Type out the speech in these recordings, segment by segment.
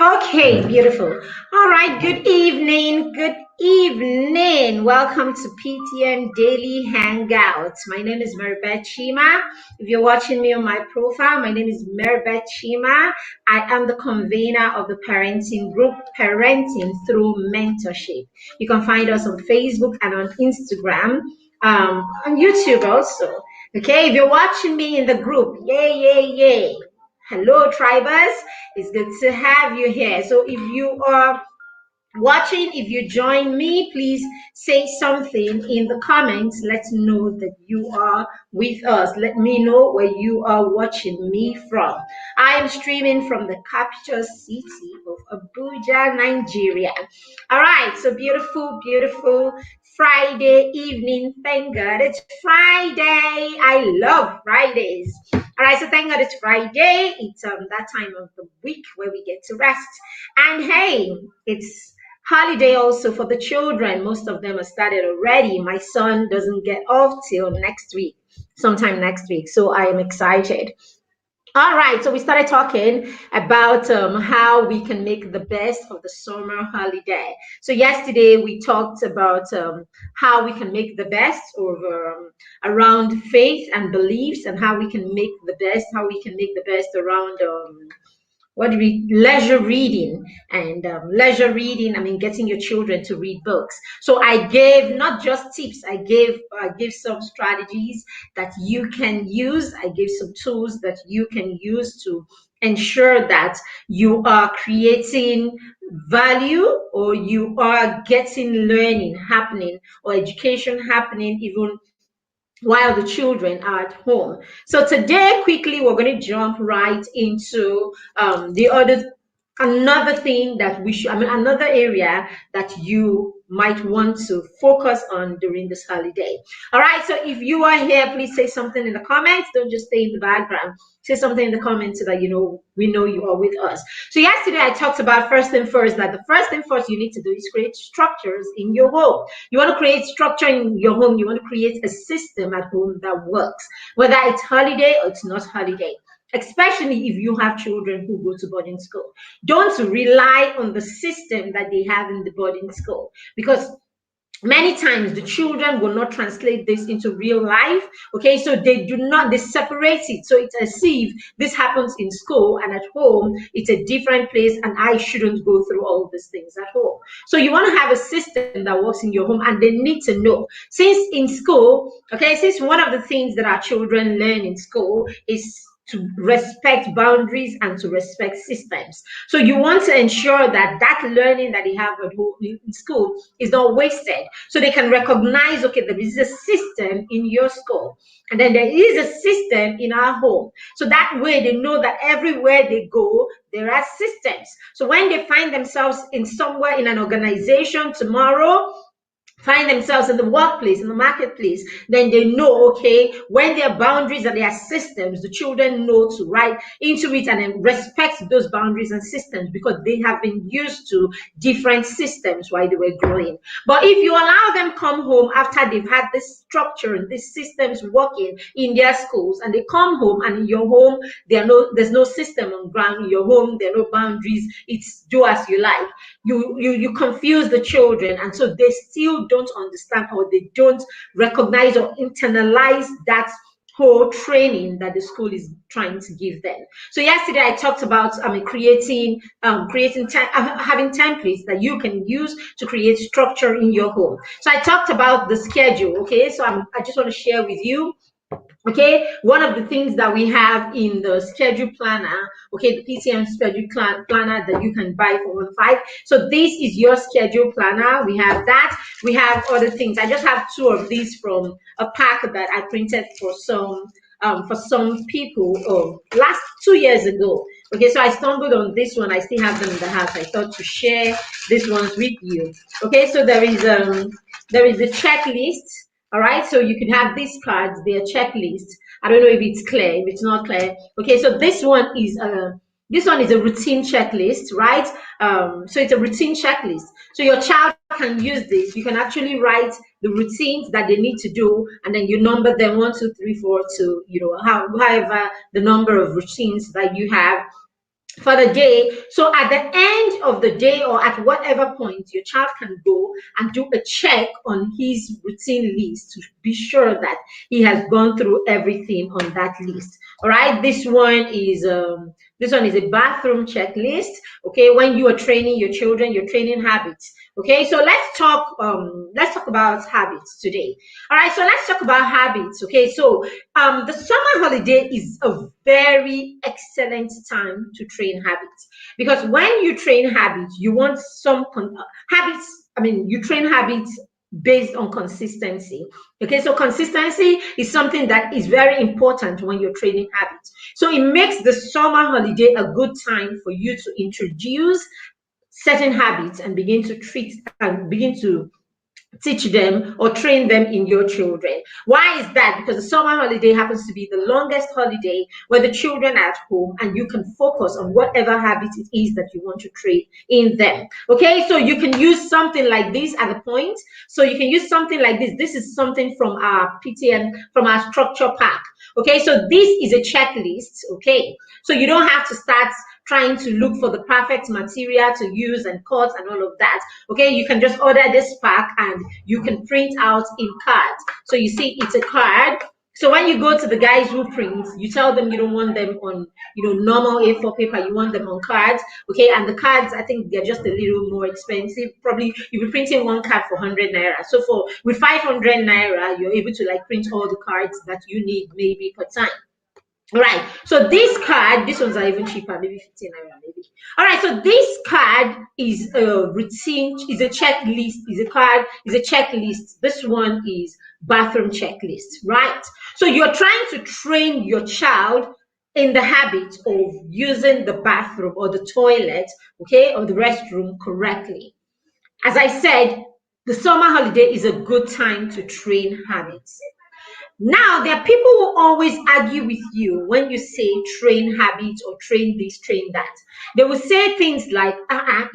Okay, beautiful. All right, good evening. Good evening. Welcome to PTN Daily Hangouts. My name is Maribeth Chima. If you're watching me on my profile, my name is Maribeth Chima. I am the convener of the parenting group, Parenting Through Mentorship. You can find us on Facebook and on Instagram, on YouTube also. Okay, if you're watching me in the group, yay, yay, yay. Hello, tribers. It's good to have you here. So if you are watching, if you join me, please say something in the comments. Let's know that you are with us. Let me know where you are watching me from. I am streaming from the capital city of Abuja, Nigeria. All right, so beautiful, beautiful Friday evening. Thank God it's Friday. I love Fridays. All right, so thank God it's Friday. It's that time of the week where we get to rest. And hey, it's holiday also for the children. Most of them have started already. My son doesn't get off till next week, sometime next week. So I am excited. All right, so we started talking about how we can make the best of the summer holiday. So yesterday we talked about how we can make the best of around faith and beliefs, and how we can make the best, around what do we leisure reading and leisure reading. I mean, getting your children to read books. So I gave not just tips, I gave some strategies that you can use. I gave some tools that you can use to ensure that you are creating value, or you are getting learning happening, or education happening, even while the children are at home. So today, quickly, we're going to jump right into another thing that another area that you might want to focus on during this holiday. All right, so if you are here, please say something in the comments. Don't just stay in the background. Say something in the comments so that we know you are with us. So yesterday I talked about first thing first, that the first thing first you need to do is create structures in your home. You want to create structure in your home. You want to create a system at home that works, whether it's holiday or it's not holiday. Especially if you have children who go to boarding school. Don't rely on the system that they have in the boarding school, because many times the children will not translate this into real life. Okay, so they separate it. So it's as if this happens in school, and at home it's a different place, and I shouldn't go through all these things at home. So you want to have a system that works in your home, and they need to know, since in school, okay, since one of the things that our children learn in school is to respect boundaries and to respect systems. So you want to ensure that learning that they have at home in school is not wasted. So they can recognize, okay, there is a system in your school, and then there is a system in our home. So that way they know that everywhere they go, there are systems. So when they find themselves in somewhere in an organization tomorrow, find themselves in the workplace, in the marketplace, then they know, okay, when there are boundaries and there are systems, the children know to write into it and then respect those boundaries and systems, because they have been used to different systems while they were growing. But if you allow them come home after they've had this structure and these systems working in their schools, and they come home, and in your home there's no system on ground. In your home there are no boundaries, it's do as you like, you confuse the children, and so they still don't understand, or they don't recognize or internalize that whole training that the school is trying to give them. So yesterday I talked about having templates that you can use to create structure in your home. So I talked about the schedule. Okay, so I just want to share with you. Okay, one of the things that we have in the schedule planner, okay, the PTM schedule planner that you can buy for 1.5. So this is your schedule planner. We have that. We have other things. I just have two of these from a pack that I printed for some people last 2 years ago. Okay, so I stumbled on this one. I still have them in the house. I thought to share these ones with you. Okay, so there is a checklist. All right, so you can have these cards, they're checklists. I don't know if it's clear, if it's not clear. Okay, so this one is This one is a routine checklist, right? So it's a routine checklist. So your child can use this. You can actually write the routines that they need to do, and then you number them 1, 2, 3, 4 to however the number of routines that you have for the day. So at the end of the day, or at whatever point, your child can go and do a check on his routine list to be sure that he has gone through everything on that list. All right, this one is a bathroom checklist. Okay, when you are training your children, you're training habits. Okay, so let's talk about habits today. All right, so let's talk about habits. Okay, so the summer holiday is a very excellent time to train habits, because when you train habits, you want habits. I mean, you train habits based on consistency. Okay, so consistency is something that is very important when you're training habits. So it makes the summer holiday a good time for you to introduce certain habits and begin to teach them or train them in your children. Why is that? Because the summer holiday happens to be the longest holiday where the children are at home and you can focus on whatever habit it is that you want to train in them. Okay, so you can use something like this at a point. So you can use something like this. This is something from our PTN, from our structure pack. Okay, so this is a checklist. Okay, so you don't have to start trying to look for the perfect material to use and cut and all of that. Okay, you can just order this pack and you can print out in cards. So you see, it's a card. So when you go to the guys who print, you tell them you don't want them on, normal A4 paper. You want them on cards. Okay, and the cards, I think they're just a little more expensive. Probably you'll be printing one card for 100 naira. So with 500 naira, you're able to like print all the cards that you need maybe per time. Right. So these ones are even cheaper, maybe 15 naira, maybe. All right. So this card is a routine, is a checklist, is a checklist. This one is bathroom checklist, right? So you're trying to train your child in the habit of using the bathroom or the toilet, okay, or the restroom correctly. As I said, the summer holiday is a good time to train habits. Now, there are people who always argue with you when you say train habits or train this, train that. They will say things like,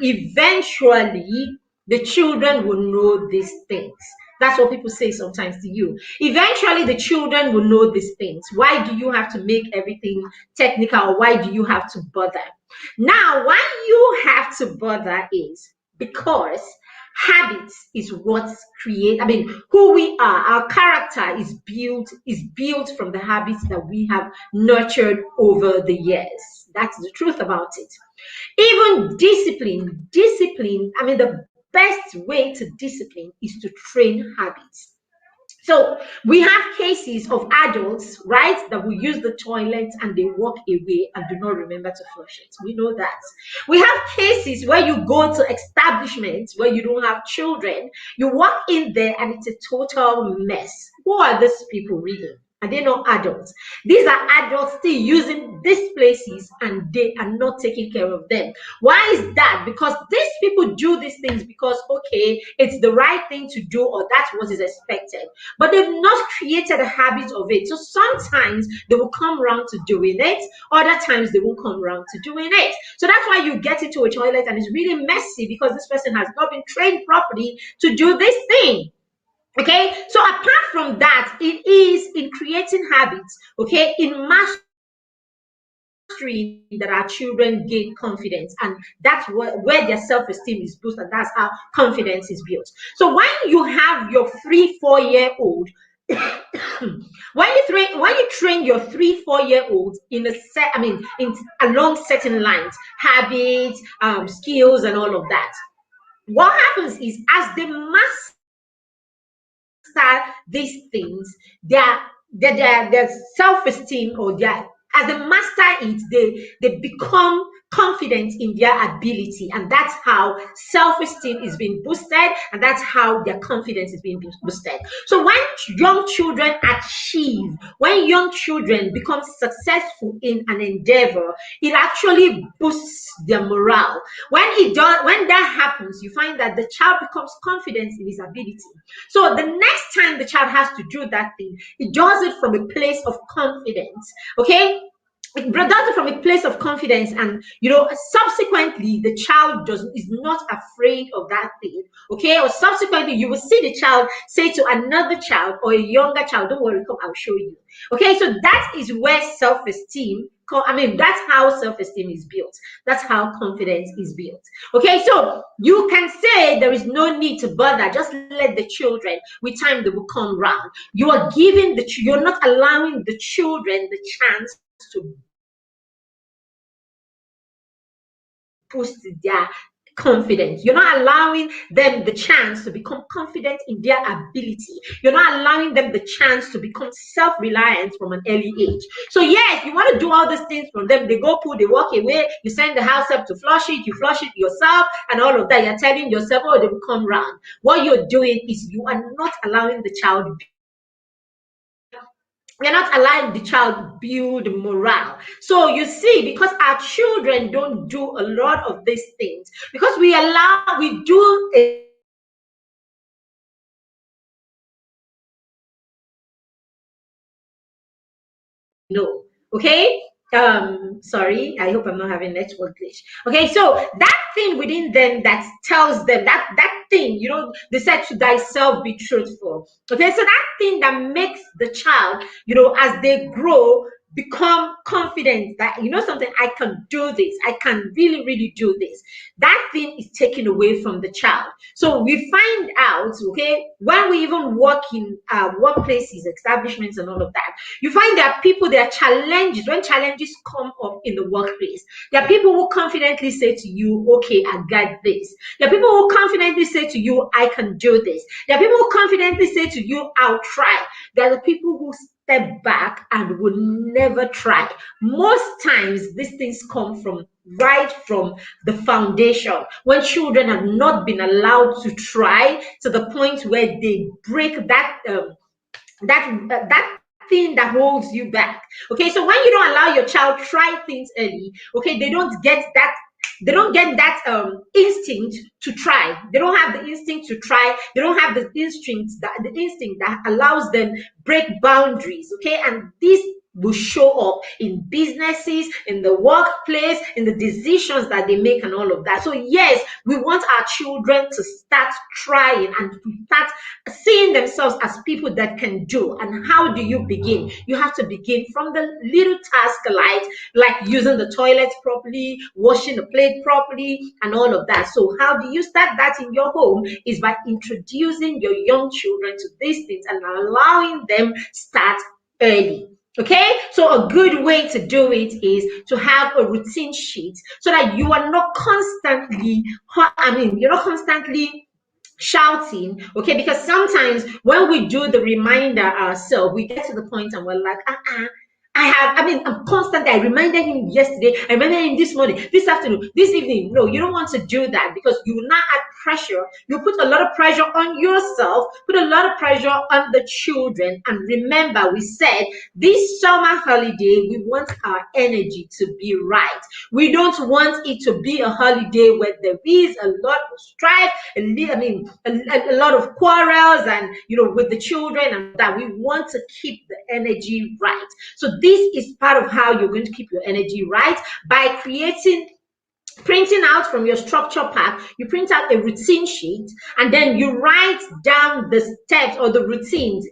eventually the children will know these things. That's what people say sometimes to you. Eventually, the children will know these things. Why do you have to make everything technical? Why do you have to bother? Now, why you have to bother is because habits is what create, I mean, who we are. Our character is built from the habits that we have nurtured over the years. That's the truth about it. Even discipline, I mean, the best way to discipline is to train habits. So we have cases of adults, right, that will use the toilet and they walk away and do not remember to flush it. We know that. We have cases where you go to establishments where you don't have children, you walk in there and it's a total mess. Who are these people really? Are they not adults? These are adults still using these places and they are not taking care of them. Why is that? Because these people do these things because, okay, it's the right thing to do or that's what is expected. But they've not created a habit of it. So sometimes they will come around to doing it, other times they won't come around to doing it. So that's why you get into a toilet and it's really messy because this person has not been trained properly to do this thing. Okay, so apart from that, it is in creating habits, okay, in mastering that our children gain confidence, and that's where their self-esteem is boosted. That's how confidence is built. So when you have your 3, 4 year old, when you train your 3, 4 year olds in a set, I mean, in along certain lines, habits, skills, and all of that, what happens is as they master these things, their self-esteem, or their, as they master it, they become confident in their ability, and that's how self-esteem is being boosted, and that's how their confidence is being boosted. So when young children achieve, when young children become successful in an endeavor, it actually boosts their morale. When that happens, you find that the child becomes confident in his ability. So the next time the child has to do that thing, he does it from a place of confidence. Okay, it does it from a place of confidence, and subsequently the child does is not afraid of that thing. Okay, or subsequently you will see the child say to another child or a younger child, don't worry, come, I'll show you. Okay, so that is where self-esteem that's how self-esteem is built. That's how confidence is built. Okay, so you can say there is no need to bother, just let the children, with time they will come round. You're not allowing the children the chance to boost their confidence. You're not allowing them the chance to become confident in their ability. You're not allowing them the chance to become self-reliant from an early age. So yes, you want to do all these things from them. They go poo, they walk away, you send the house up to flush it, you flush it yourself, and all of that. You're telling yourself, oh, they will come round. What you're doing is you are not allowing the child, you're not allowing the child build morale. So you see, because our children don't do a lot of these things, because we do a no. Okay. Sorry, I hope I'm not having network glitch. Okay, so that thing within them that tells them that thing, they said to thyself be truthful. Okay, so that thing that makes the child, as they grow, become confident that something, I can do this, I can really, really do this. That thing is taken away from the child. So we find out, okay, when we even work in workplaces, establishments, and all of that, you find there are people, there are challenges. When challenges come up in the workplace, there are people who confidently say to you, okay, I got this. There are people who confidently say to you, I can do this. There are people who confidently say to you, I'll try. There are the people who step back and will never try. Most times these things come from right from the foundation, when children have not been allowed to try, to the point where they break that thing that holds you back. Okay, so when you don't allow your child try things early, okay, they don't get that instinct to try. They don't have the instinct to try. They don't have the instinct that allows them break boundaries. Okay, and this will show up in businesses, in the workplace, in the decisions that they make, and all of that. So yes, we want our children to start trying and to start seeing themselves as people that can do. And how do you begin? You have to begin from the little task, like using the toilet properly, washing the plate properly, and all of that. So how do you start that in your home? Is by introducing your young children to these things and allowing them start early. Okay, so a good way to do it is to have a routine sheet, so that you are not constantly, you're not constantly shouting. Okay, because sometimes when we do the reminder ourselves, we get to the point and we're like, I'm constantly, I reminded him yesterday, I reminded him this morning, this afternoon, this evening. No, you don't want to do that, because you will not add pressure. You put a lot of pressure on yourself, put a lot of pressure on the children. And remember, we said this summer holiday, we want our energy to be right. We don't want it to be a holiday where there is a lot of strife, a lot of quarrels, and with the children, and that we want to keep the energy right. So this is part of how you're going to keep your energy right, by printing out from your structure pack. You print out a routine sheet, and then you write down the steps or the routines.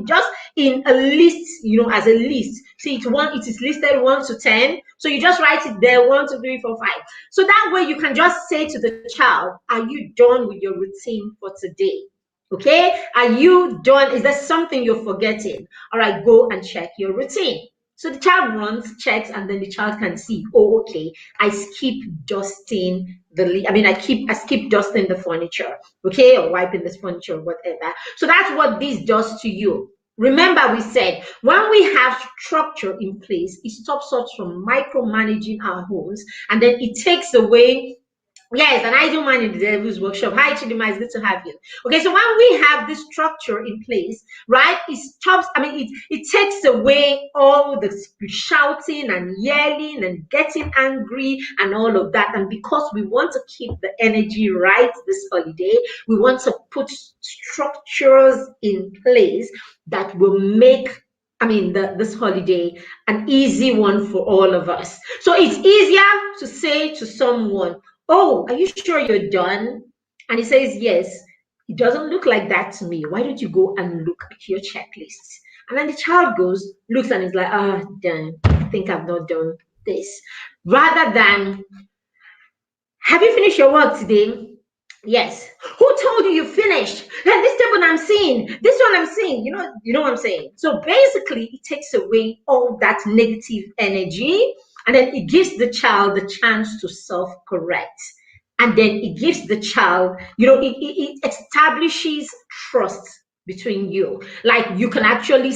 Just in a list, as a list. See, it is listed 1 to 10. So you just write it there, 1, 2, 3, 4, 5. So that way you can just say to the child, are you done with your routine for today? Okay, are you done? Is there something you're forgetting? All right, go and check your routine. So the child runs, checks, and then the child can see, oh, okay, I skip dusting I skip dusting the furniture, okay, or wiping this furniture, or whatever. So that's what this does to you. Remember, we said when we have structure in place, it stops us from micromanaging our homes, and then it takes away. Yes, and I do man in the devil's workshop. Hi, Chidima, it's good to have you. Okay, so when we have this structure in place, right, it stops, it takes away all the shouting and yelling and getting angry and all of that. And because we want to keep the energy right this holiday, we want to put structures in place that will make this holiday an easy one for all of us. So it's easier to say to someone, "Oh, are you sure you're done?" And he says, "Yes." It doesn't look like that to me. Why don't you go and look at your checklist? And then the child goes, looks, and is like, "Ah, damn, I think I've not done this." Rather than, "Have you finished your work today?" "Yes." "Who told you you finished?" "And this table I'm seeing, this one I'm seeing." You know what I'm saying? So basically, it takes away all that negative energy, and then it gives the child the chance to self-correct. And then it gives the child, it establishes trust between you. Like, you can actually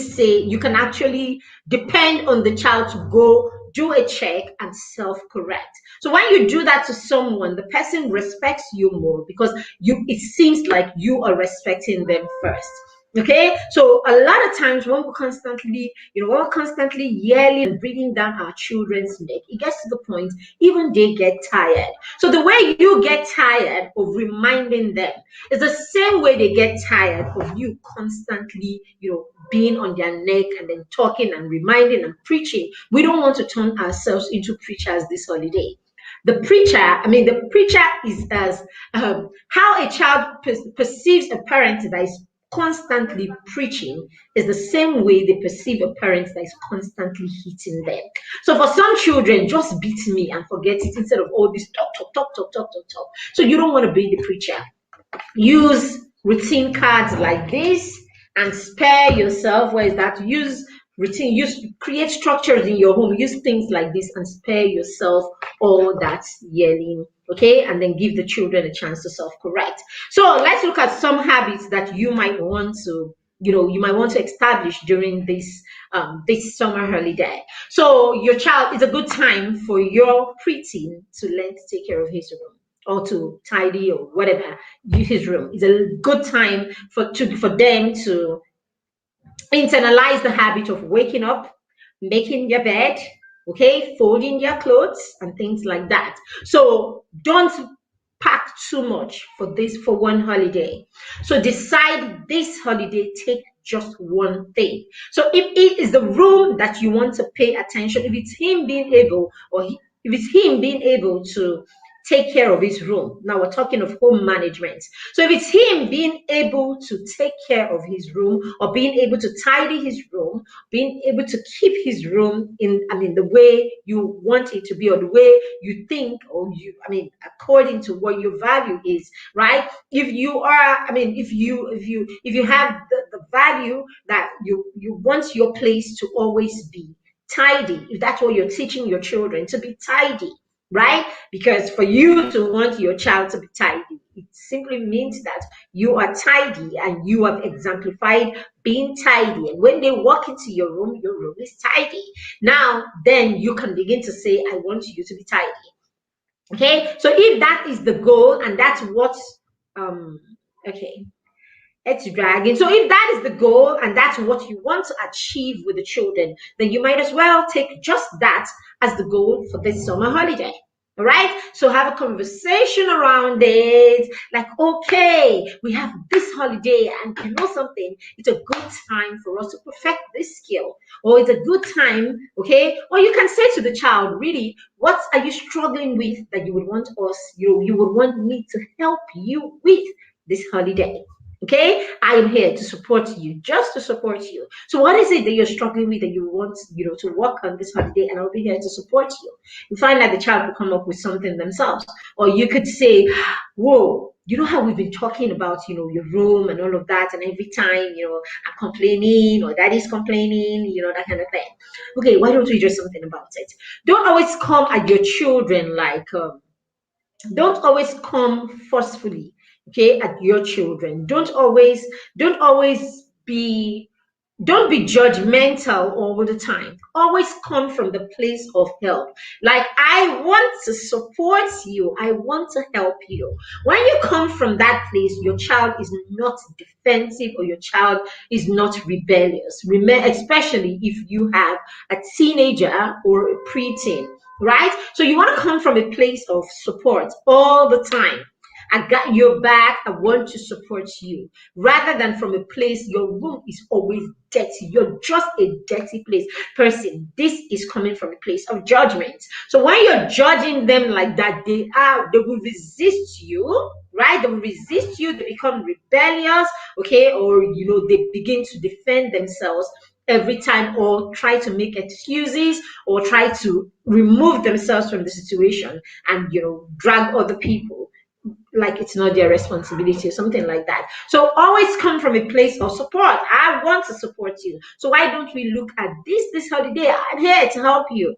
depend on the child to go do a check and self-correct. So when you do that to someone, the person respects you more because it seems like you are respecting them first. Okay, so a lot of times when we're constantly yelling and bringing down our children's neck, it gets to the point even they get tired. So the way you get tired of reminding them is the same way they get tired of you constantly, being on their neck and then talking and reminding and preaching. We don't want to turn ourselves into preachers this holiday. The preacher is as how a child perceives a parent that is constantly preaching is the same way they perceive a parent that is constantly hitting them. So for some children, just beat me and forget it instead of all this talk, talk, talk, talk, talk, talk, talk. So you don't want to be the preacher. Use routine cards like this and spare yourself. Where is that? Create structures in your home. Use things like this and spare yourself all that yelling. Okay, and then give the children a chance to self-correct. So let's look at some habits that you might want to establish during this summer holiday. So your child, is a good time for your preteen to learn to take care of his room or to tidy or whatever his room. It's a good time for them to internalize the habit of waking up, making their bed, okay, folding their clothes and things like that. So don't pack too much for one holiday. So decide this holiday, take just one thing. So if it is the room that you want to pay attention, if it's him being able if it's him being able to take care of his room. Now we're talking of home management. So if it's him being able to take care of his room or being able to tidy his room, being able to keep his room the way you want it to be or the way you think according to what your value is, right? If you are, if you have the value that you want your place to always be tidy, if that's what you're teaching your children to be tidy, right? Because for you to want your child to be tidy, it simply means that you are tidy and you have exemplified being tidy. And when they walk into your room is tidy. Now, then you can begin to say, "I want you to be tidy." Okay. So if that is the goal and that's what, okay, it's dragging. So if that is the goal and that's what you want to achieve with the children, then you might as well take just that as the goal for this summer holiday. All right. So have a conversation around it. Like, okay, we have this holiday, and you know something, it's a good time for us to perfect this skill. Or it's a good time, okay? Or you can say to the child, really, what are you struggling with that you would want you would want me to help you with this holiday? Okay, I am here to support you, just to support you. So what is it that you're struggling with that you want, to work on this holiday, and I'll be here to support you. You find that the child will come up with something themselves. Or you could say, "Whoa, you know how we've been talking about, your room and all of that, and every time, I'm complaining or daddy's complaining, that kind of thing. Okay, why don't we do something about it?" Don't always come at your children like, don't always come forcefully, okay, at your children. Don't be judgmental all the time. Always come from the place of help. Like, I want to support you, I want to help you. When you come from that place, your child is not defensive or your child is not rebellious. Especially if you have a teenager or a preteen, right? So you want to come from a place of support all the time. "I got your back, I want to support you," rather than from a place your room is always dirty. You're just a dirty person. This is coming from a place of judgment. So when you're judging them like that, they will resist you, right? They will resist you. They become rebellious, okay, or they begin to defend themselves every time, or try to make excuses, or try to remove themselves from the situation, and drag other people like it's not their responsibility or something like that. So always come from a place of support. I want to support you, so why don't we look at this holiday? I'm here to help you,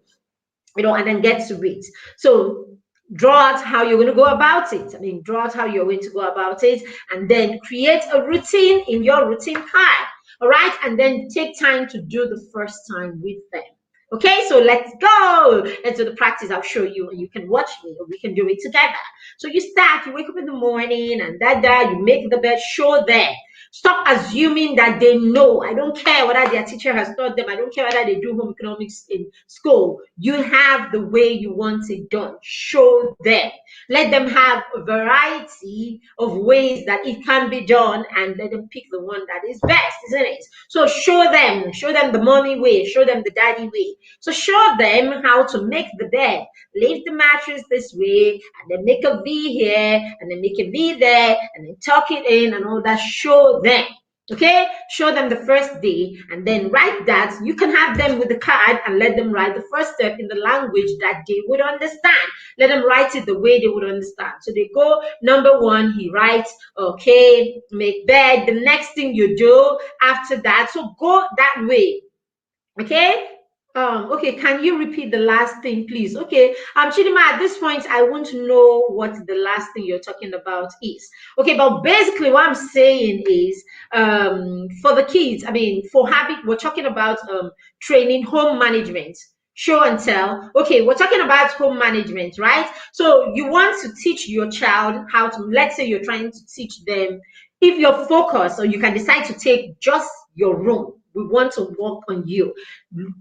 and then get to it. So draw out how you're going to go about it. I mean, draw out how you're going to go about it, and then create a routine in your routine card. All right, and then take time to do the first time with them. Okay, so let's go. Let's do the practice. I'll show you, and you can watch me, or we can do it together. So you start, you wake up in the morning, and you make the bed, show them. Stop assuming that they know. I don't care whether their teacher has taught them. I don't care whether they do home economics in school. You have the way you want it done. Show them. Let them have a variety of ways that it can be done, and let them pick the one that is best, isn't it? So show them the mommy way, show them the daddy way. So show them how to make the bed. Leave the mattress this way, and then make a V here, and then make a V there, and then tuck it in, and all that. Show them. Okay, show them the first day, and then write that. You can have them with the card and let them write the first step in the language that they would understand. Let them write it the way they would understand. So they go, number one, he writes, okay, make bed. The next thing you do after that, so go that way. Okay. Okay, can you repeat the last thing, please? Okay, Chidima, at this point, I want to know what the last thing you're talking about is. Okay, but basically what I'm saying is, for the kids, I mean, for habit, we're talking about training, home management, show and tell. Okay, we're talking about home management, right? So you want to teach your child how to, let's say you're trying to teach them, if you're focused, or you can decide to take just your room. We want to work on you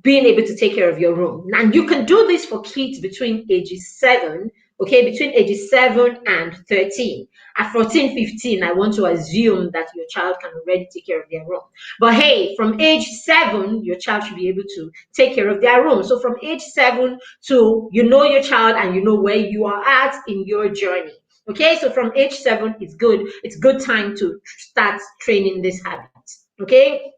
being able to take care of your room. And you can do this for kids between ages 7, okay, between ages 7 and 13. At 14, 15, I want to assume that your child can already take care of their room. But hey, from age 7, your child should be able to take care of their room. So from age 7 to, your child, and you know where you are at in your journey. Okay, so from age 7, it's good. It's good time to start training this habit. Okay.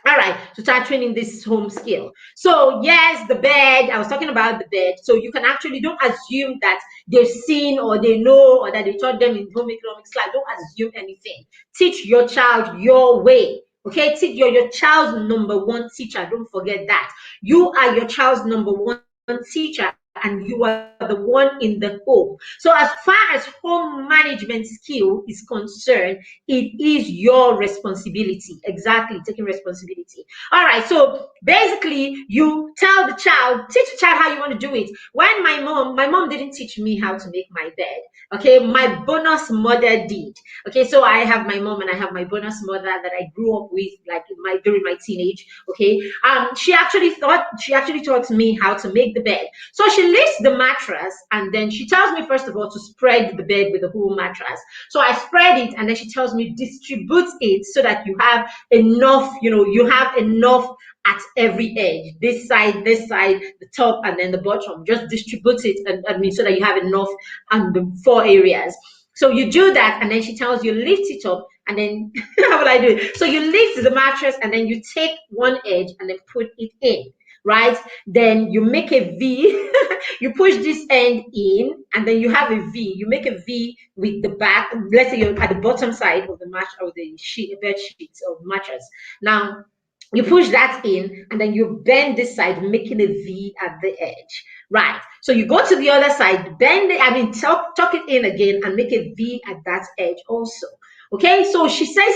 All right, to start training this home skill. So yes, the bed, I was talking about the bed. So you can actually, don't assume that they've seen or they know or that they taught them in home economics class. Don't assume anything. Teach your child your way. Okay, teach your child's number one teacher. Don't forget that. You are your child's number one teacher, and you are the one in the home. So as far as home management skill is concerned, it is your responsibility. Exactly, taking responsibility. All right, so basically you tell the child, teach the child how you want to do it. When my mom didn't teach me how to make my bed. Okay, my bonus mother did. Okay, so I have my mom and I have my bonus mother that I grew up with, like during my teenage. Okay, she actually taught me how to make the bed. So she lifts the mattress, and then she tells me, first of all, to spread the bed with the whole mattress. So I spread it, and then she tells me distribute it so that you have enough, you have enough at every edge, this side, the top, and then the bottom. Just distribute it, and so that you have enough on the 4 areas. So you do that, and then she tells you lift it up, and then how will I do it? So you lift the mattress, and then you take one edge and then put it in, right? Then you make a V. You push this end in, and then you have a V. You make a V with the back. Let's say you're at the bottom side of the mattress, or the bed sheets or mattress. Now you push that in, and then you bend this side, making a V at the edge. Right. So you go to the other side, bend it, tuck it in again, and make a V at that edge also. Okay, so she says,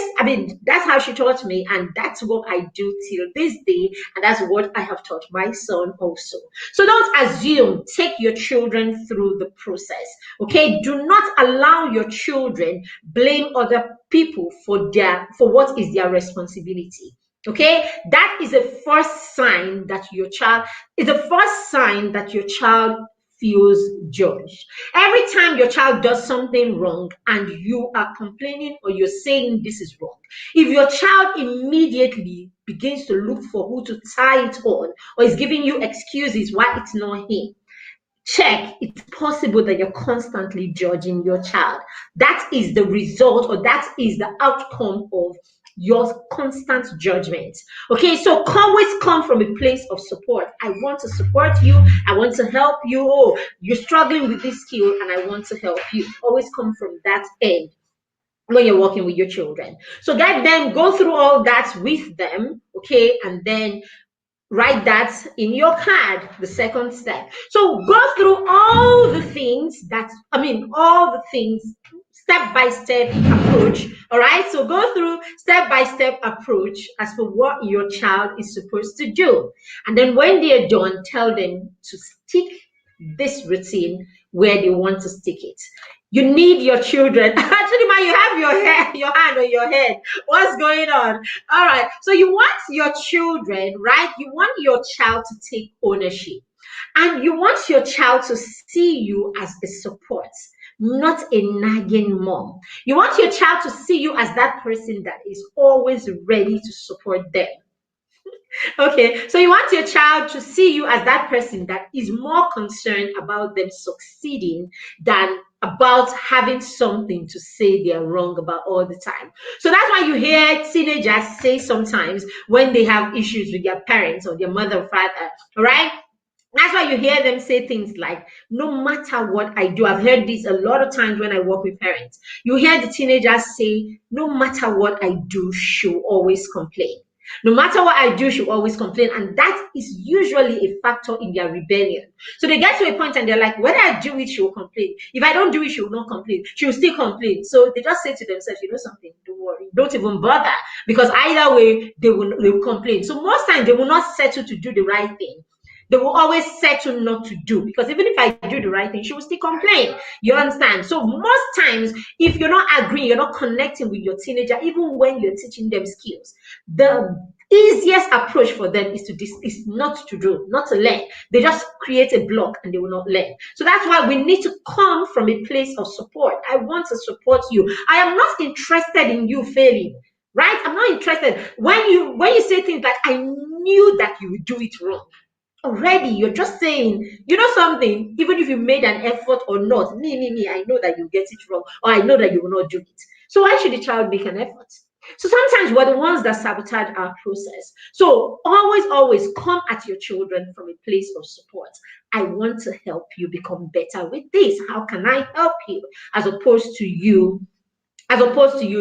that's how she taught me, and that's what I do till this day, and that's what I have taught my son also. So don't assume, take your children through the process. Okay, do not allow your children blame other people for what is their responsibility. Okay, that is the first sign that your child feels judged. Every time your child does something wrong and you are complaining or you're saying this is wrong, if your child immediately begins to look for who to tie it on or is giving you excuses why it's not him, check, it's possible that you're constantly judging your child. That is the result, or that is the outcome of your constant judgment. Okay, so always come from a place of support. I want to support you, I want to help you. Oh, you're struggling with this skill and I want to help you. Always come from that end when you're working with your children. So guide them, go through all that with them, okay, and then write that in your card, the second step. So go through all the things all the things, step by step approach. All right, so go through step by step approach as for what your child is supposed to do, and then when they're done, tell them to stick this routine where they want to stick it. You need your children. Actually, man, you have your hand on your head. What's going on? All right. So you want your children, right? You want your child to take ownership. And you want your child to see you as a support, not a nagging mom. You want your child to see you as that person that is always ready to support them. Okay, so you want your child to see you as that person that is more concerned about them succeeding than about having something to say they're wrong about all the time. So that's why you hear teenagers say sometimes when they have issues with their parents or their mother or father, all right? That's why you hear them say things like, no matter what I do. I've heard this a lot of times when I work with parents. You hear the teenagers say, no matter what I do, she'll always complain. No matter what I do, she'll always complain. And that is usually a factor in their rebellion. So they get to a point and they're like, whether I do it, she'll complain. If I don't do it, she will not complain. She will still complain. So they just say to themselves, you know something, don't worry. Don't even bother. Because either way, they will complain. So most times they will not settle to do the right thing. They will always settle not to do, because even if I do the right thing, she will still complain. You understand? So most times, if you're not agreeing, you're not connecting with your teenager, even when you're teaching them skills, the easiest approach for them is not to do, not to learn. They just create a block and they will not learn. So that's why we need to come from a place of support. I want to support you. I am not interested in you failing. Right? I'm not interested. When you say things like, I knew that you would do it wrong, already you're just saying, you know something, even if you made an effort or not, I know that you get it wrong, or I know that you will not do it. So why should the child make an effort? So sometimes we're the ones that sabotage our process. So always come at your children from a place of support. I want to help you become better with this. How can I help you? As opposed to you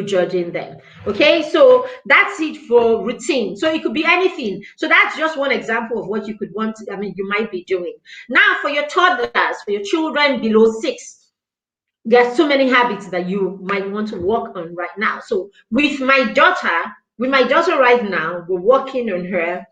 judging them. Okay, so that's it for routine. So it could be anything. So that's just one example of what you could want to, you might be doing. Now for your toddlers, for your children below 6, there are so many habits that you might want to work on right now. So with my daughter right now, we're working on her.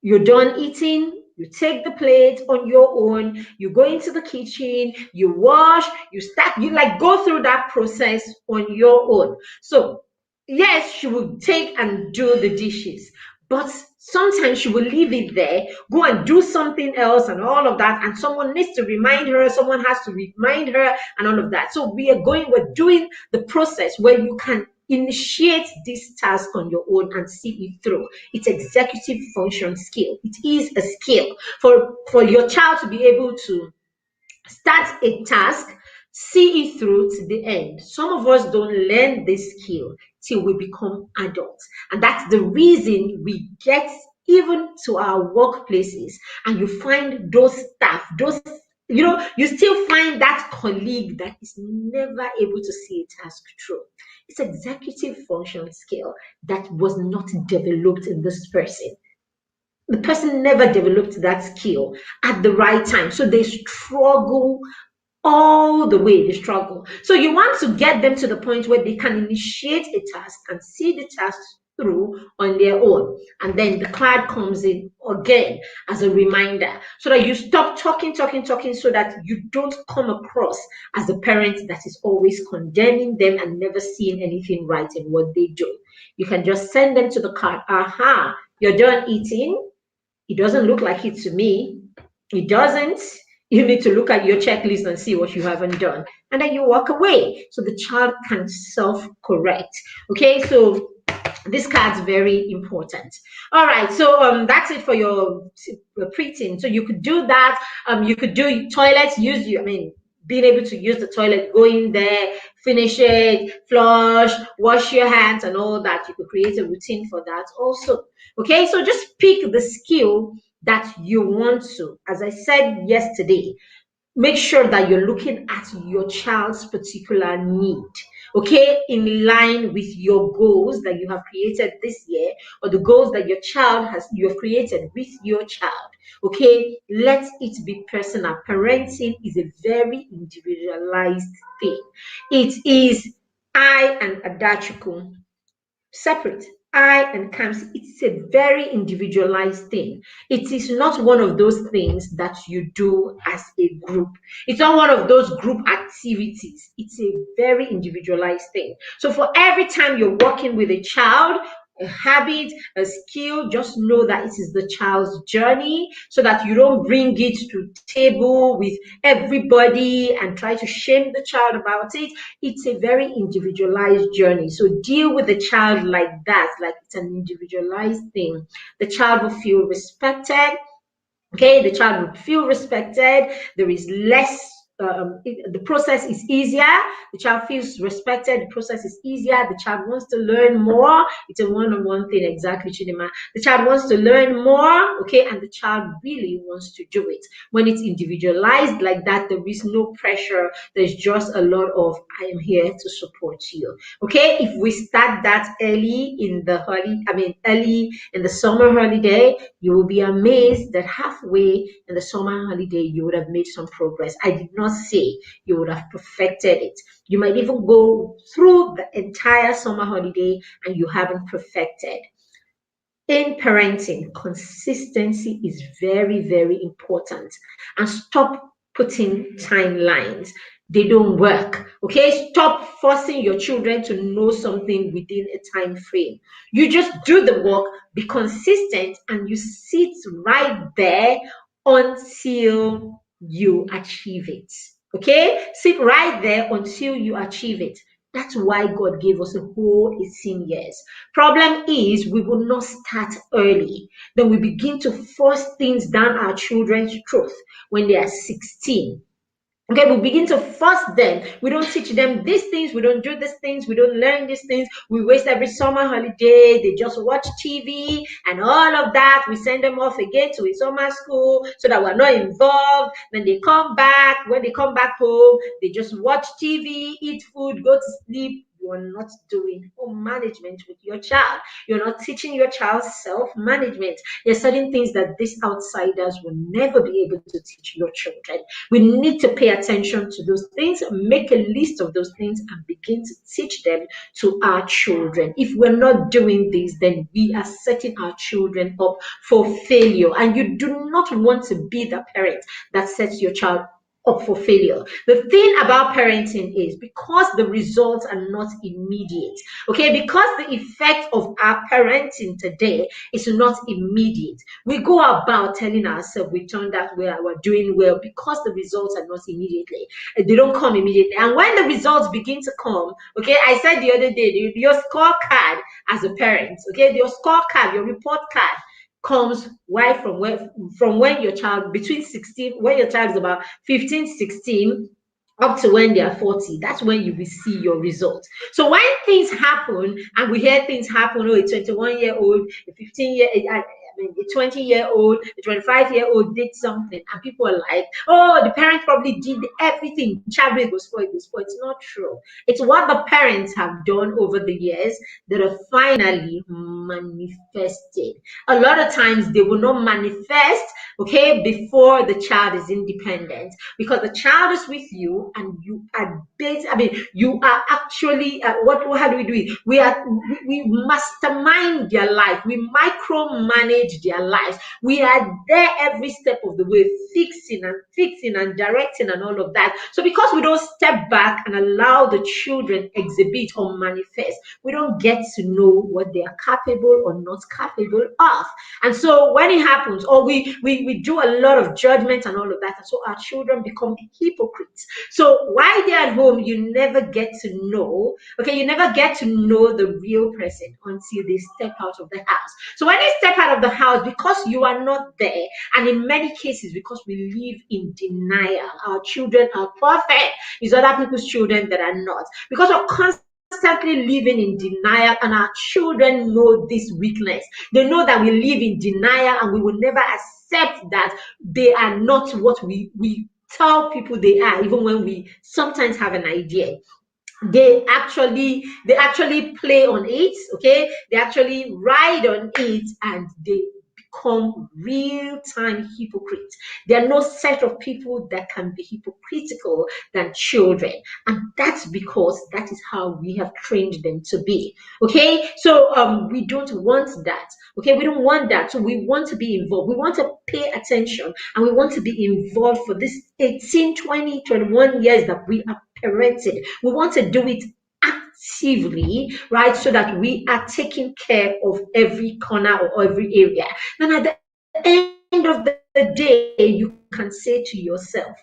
You're done eating, you take the plate on your own, you go into the kitchen, you wash, you like go through that process on your own. So, yes, she will take and do the dishes, but sometimes she will leave it there, go and do something else and all of that, and someone needs to remind her, someone has to remind her, and all of that. So we're doing the process where you can initiate this task on your own and see it through. It's executive function skill. It is a skill for your child to be able to start a task, see it through to the end. Some of us don't learn this skill till we become adults. And that's the reason we get even to our workplaces and you find those staff, you still find that colleague that is never able to see a task through. It's executive function skill that was not developed in this person. The person never developed that skill at the right time. So they struggle all the way, they struggle. So you want to get them to the point where they can initiate a task and see the task through on their own. And then the card comes in again as a reminder so that you stop talking, so that you don't come across as a parent that is always condemning them and never seeing anything right in what they do. You can just send them to the card. You're done eating. It doesn't look like it to me. It doesn't. You need to look at your checklist and see what you haven't done, and then you walk away so the child can self-correct. Okay, so this card's very important. All right, so that's it for your preteen. So you could do that. You could do toilets. Use you. I mean, being able to use the toilet, go in there, finish it, flush, wash your hands, and all that. You could create a routine for that also. Okay, so just pick the skill that you want to. As I said yesterday, make sure that you're looking at your child's particular need, okay, in line with your goals that you have created this year, or the goals that you have created with your child. Okay, let it be personal. Parenting is a very individualized thing. It is I and Adachuku separate. I and Kamsi, it's a very individualized thing. It is not one of those things that you do as a group. It's not one of those group activities. It's a very individualized thing. So for every time you're working with a child, a habit, a skill, just know that it is the child's journey, so that you don't bring it to table with everybody and try to shame the child about it. It's a very individualized journey. So deal with the child like that, like it's an individualized thing. The child will feel respected. Okay, the child would feel respected. There is less, the process is easier. The child feels respected. The process is easier. The child wants to learn more. It's a one-on-one thing, exactly, Chidima. The child wants to learn more, okay, and the child really wants to do it. When it's individualized like that, there is no pressure. There's just a lot of, I am here to support you. Okay, if we start that early in the early in the summer holiday, you will be amazed that halfway in the summer holiday, you would have made some progress. I did not say you would have perfected it. You might even go through the entire summer holiday and you haven't perfected. In parenting, consistency is very, very important. And stop putting timelines. They don't work. Okay, stop forcing your children to know something within a time frame. You just do the work, be consistent, and you sit right there until you achieve it. Okay, sit right there until you achieve it. That's why God gave us a whole 18 years. Problem is, we will not start early. Then we begin to force things down our children's throat when they are 16. Okay, we begin to force them. We don't teach them these things. We don't do these things. We don't learn these things. We waste every summer holiday. They just watch TV and all of that. We send them off again to a summer school so that we're not involved. Then they come back. When they come back home, they just watch TV, eat food, go to sleep. You are not doing home management with your child. You're not teaching your child self-management. There are certain things that these outsiders will never be able to teach your children. We need to pay attention to those things, make a list of those things, and begin to teach them to our children. If we're not doing this, then we are setting our children up for failure. And you do not want to be the parent that sets your child up for failure. The thing about parenting is, because the results are not immediate, okay, because the effect of our parenting today is not immediate, we go about telling ourselves we turned out well, we're doing well, because the results are not immediately. They don't come immediately. And when the results begin to come, okay, I said the other day, your scorecard as a parent, okay, your scorecard, your report card comes right from when your child between 16, when your child is about 15, 16, up to when they are 40. That's when you will see your results. So when things happen, and we hear things happen, oh, a 21-year-old, a 15-year, a 20-year-old, a 25-year-old did something, and people are like, oh, the parent probably did everything. Child was spoiled. It's not true. It's what the parents have done over the years that are finally manifested. A lot of times they will not manifest, okay, before the child is independent, because the child is with you and you are you are actually how do we do it? We mastermind their life, we micromanage their lives, we are there every step of the way, fixing fixing and directing and all of that. So because we don't step back and allow the children exhibit or manifest, we don't get to know what they are capable or not capable of. And so when it happens, or we do a lot of judgment and all of that, and so our children become hypocrites. So while they're at home, you never get to know, okay, you never get to know the real person until they step out of the house. So when they step out of the house, because you are not there, and in many cases, because we live in denial, our children are perfect, it's other people's children that are not. Because we're constantly living in denial, and our children know this weakness. They know that we live in denial and we will never accept that they are not what we tell people they are, even when we sometimes have an idea. They actually play on it, okay, they actually ride on it, and they become real-time hypocrites. There are no set of people that can be hypocritical than children, and that's because that is how we have trained them to be. Okay, so we don't want that. Okay, we don't want that. So we want to be involved, we want to pay attention, and we want to be involved for this 18, 20, 21 years that we are parented. We want to do it actively, right? So that we are taking care of every corner or every area. Then at the end of the day, you can say to yourself,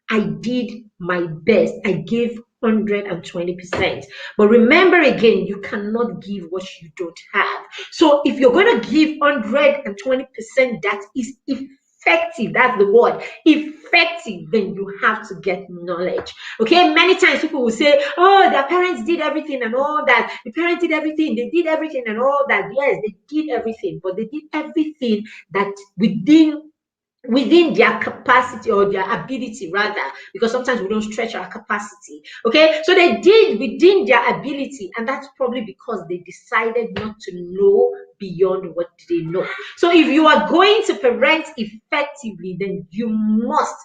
I did my best. I gave 120%. But remember again, you cannot give what you don't have. So if you're going to give 120%, that is effective. That's the word. Effective, then you have to get knowledge. Okay, many times people will say, oh, their parents did everything and all that. The parents did everything, they did everything and all that. Yes, they did everything, but they did everything that within their capacity or their ability, rather, because sometimes we don't stretch our capacity. Okay, so they did within their ability, and that's probably because they decided not to know beyond what they know. So if you are going to parent effectively, then you must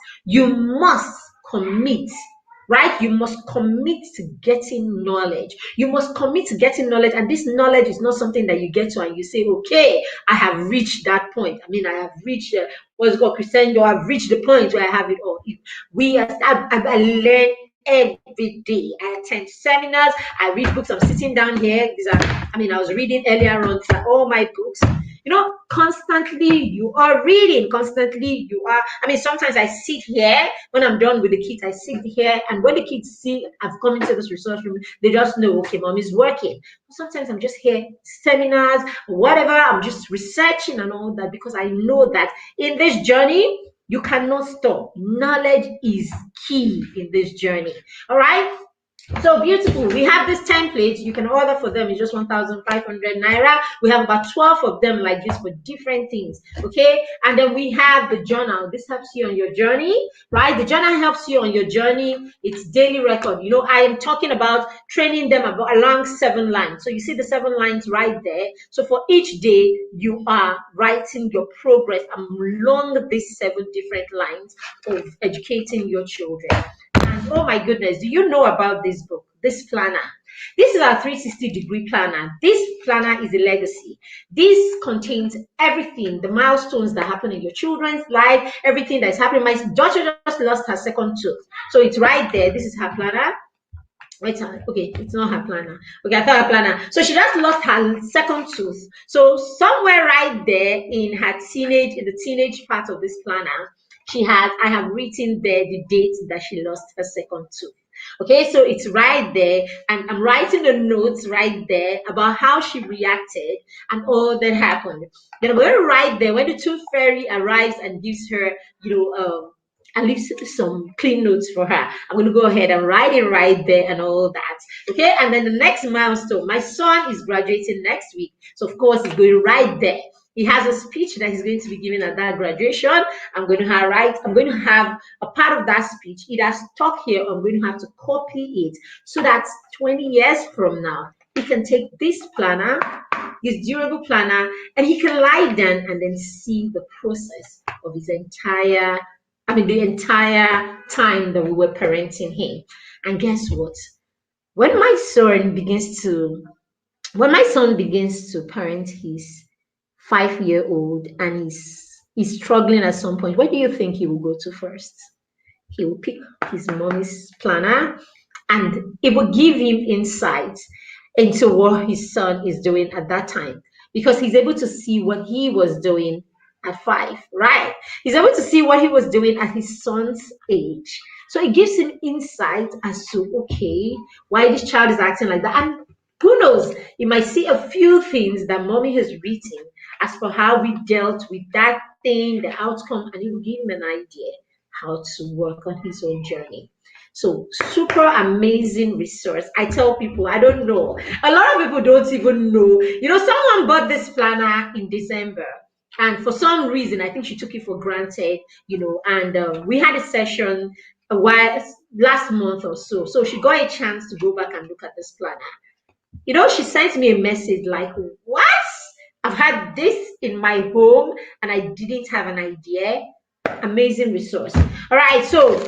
commit, right? You must commit to getting knowledge. You must commit to getting knowledge, and this knowledge is not something that you get to and you say, okay, I have reached that point. I mean, I have reached what's called Crescendo. I've reached the point where I have it all. I learn every day. I attend seminars. I read books. I'm sitting down here. I was reading earlier on all my books. Constantly you are reading, constantly you are. Sometimes I sit here when I'm done with the kids. I sit here, and when the kids see I've come into this resource room, they just know, okay, mom is working. Sometimes I'm just here, seminars, whatever. I'm just researching and all that, because I know that in this journey, you cannot stop. Knowledge is key in this journey. All right. So beautiful. We have this template. You can order for them. It's just 1,500 naira. We have about 12 of them like this for different things. Okay. And then we have the journal. This helps you on your journey, right? The journal helps you on your journey. It's daily record. I am talking about training them along 7 lines. So you see the 7 lines right there. So for each day, you are writing your progress along these 7 different lines of educating your children. And oh my goodness, do you know about this book, this planner? This is our 360-degree planner. This planner is a legacy. This contains everything, the milestones that happen in your children's life, everything that's happening. My daughter just lost her second tooth. So it's right there. This is her planner. Wait, okay, it's not her planner. Okay, I thought her planner. So she just lost her second tooth. So somewhere right there in the teenage part of this planner, I have written there the date that she lost her second tooth. Okay, so it's right there, and I'm writing the notes right there about how she reacted and all that happened. Then I'm going to write there when the tooth fairy arrives and gives her, at least some clean notes for her. I'm going to go ahead and write it right there and all that. Okay, and then the next milestone, my son is graduating next week. So, of course, he's going right there. He has a speech that he's going to be giving at that graduation. I'm going to have a part of that speech. It has stuck here. I'm going to have to copy it so that 20 years from now, he can take this planner, his durable planner, and he can lie down and then see the process of the entire time that we were parenting him. And guess what? When my son begins to parent his 5-year-old and his is struggling at some point, where do you think he will go to first? He will pick his mommy's planner, and it will give him insight into what his son is doing at that time, because he's able to see what he was doing at 5, right? He's able to see what he was doing at his son's age. So it gives him insight as to, okay, why this child is acting like that. And who knows, you might see a few things that mommy has written as for how we dealt with that thing, the outcome, and it will give him an idea how to work on his own journey. So super amazing resource. I tell people, I don't know. A lot of people don't even know. You know, someone bought this planner in December, and for some reason, I think she took it for granted. You know, and we had a session a while last month or so. So she got a chance to go back and look at this planner. You know, she sent me a message like, "What? I've had this in my home, and I didn't have an idea." Amazing resource. All right, so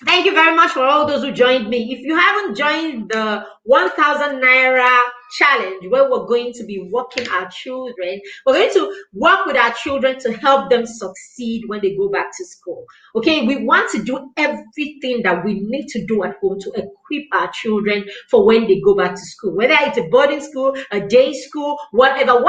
thank you very much for all those who joined me. If you haven't joined the 1000 Naira challenge, where we're going to be working our children, we're going to work with our children to help them succeed when they go back to school. Okay, we want to do everything that we need to do at home to equip our children for when they go back to school, whether it's a boarding school, a day school, whatever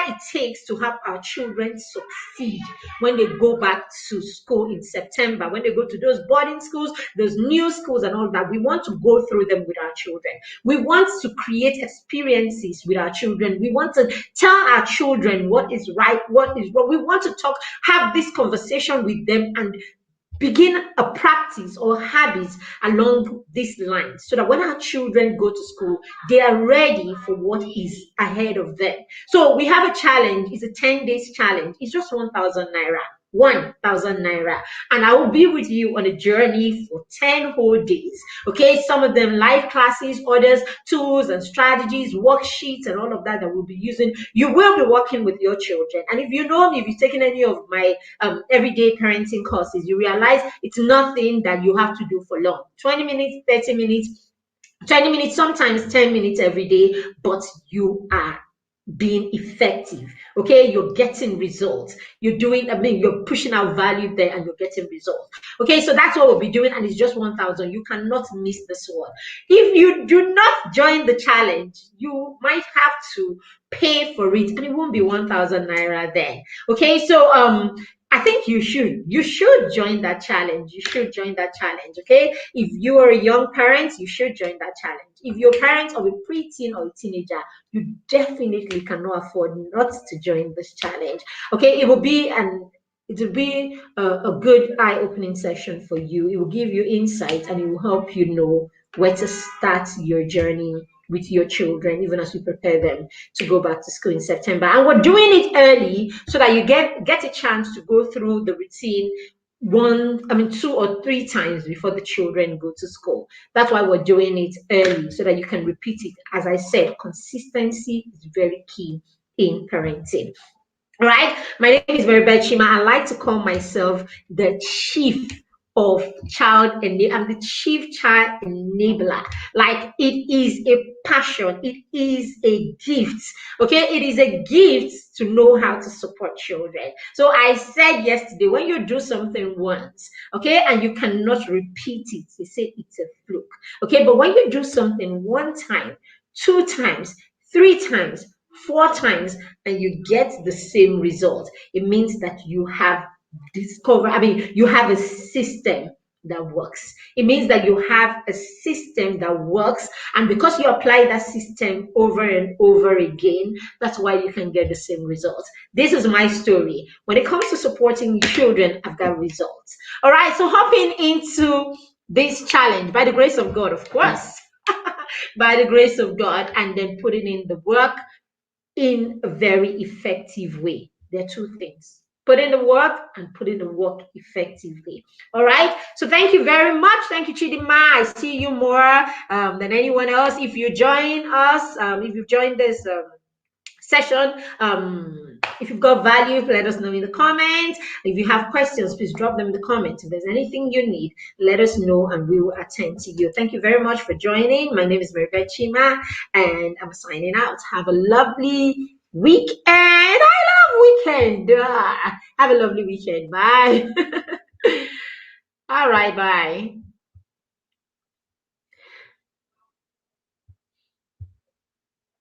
it takes to help our children succeed when they go back to school in September, when they go to those boarding schools, those new schools and all that. We want to go through them with our children. We want to create experiences with our children. We want to tell our children what is right, what is wrong. We want to have this conversation with them and begin a practice or habits along these lines, so that when our children go to school, they are ready for what is ahead of them. So we have a challenge. It's a 10 days challenge. It's just 1000 Naira. 1000 Naira, and I will be with you on a journey for 10 whole days. Okay, some of them live classes, others tools and strategies, worksheets, and all of that we'll be using. You will be working with your children, and if you know me, if you've taken any of my everyday parenting courses, you realize it's nothing that you have to do for long. 20 minutes, 30 minutes, 20 minutes, sometimes 10 minutes every day, but you are being effective. Okay, you're getting results. You're pushing out value there, and you're getting results. Okay, so that's what we'll be doing, and it's just 1000. You cannot miss this one. If you do not join the challenge, you might have to pay for it, and it won't be 1000 Naira then. Okay, so I think you should join that challenge. You should join that challenge. Okay, if you are a young parent, you should join that challenge. If you're a parent of a preteen or a teenager, you definitely cannot afford not to join this challenge. Okay, it will be a good eye-opening session for you. It will give you insight, and it will help you know where to start your journey with your children, even as we prepare them to go back to school in September. And we're doing it early so that you get a chance to go through the routine 2 or 3 times before the children go to school. That's why we're doing it early, so that you can repeat it. As I said, consistency is very key in parenting. All right, my name is Maribel Chima. I like to call myself the chief of child enabler. I'm the chief child enabler. Like, it is a passion, it is a gift. Okay, it is a gift to know how to support children. So I said yesterday, when you do something once, okay, and you cannot repeat it, they say it's a fluke. Okay, but when you do something 1 time, 2 times, 3 times, 4 times, and you get the same result, it means that you have you have a system that works. It means that you have a system that works, and because you apply that system over and over again, that's why you can get the same results. This is my story. When it comes to supporting children, I've got results. All right, so hopping into this challenge, by the grace of God, of course, by the grace of God, and then putting in the work in a very effective way. There are 2 things: put in the work and put in the work effectively. All right, so thank you very much. Thank you, Chidima. I see you more than anyone else. If you join us, if you've joined this session, if you've got value, let us know in the comments. If you have questions, please drop them in the comments. If there's anything you need, let us know, and we will attend to you. Thank you very much for joining. My name is Maribel Chima, and I'm signing out. Have a lovely weekend. I love weekend. weekend. Have a lovely weekend. Bye. All right, bye.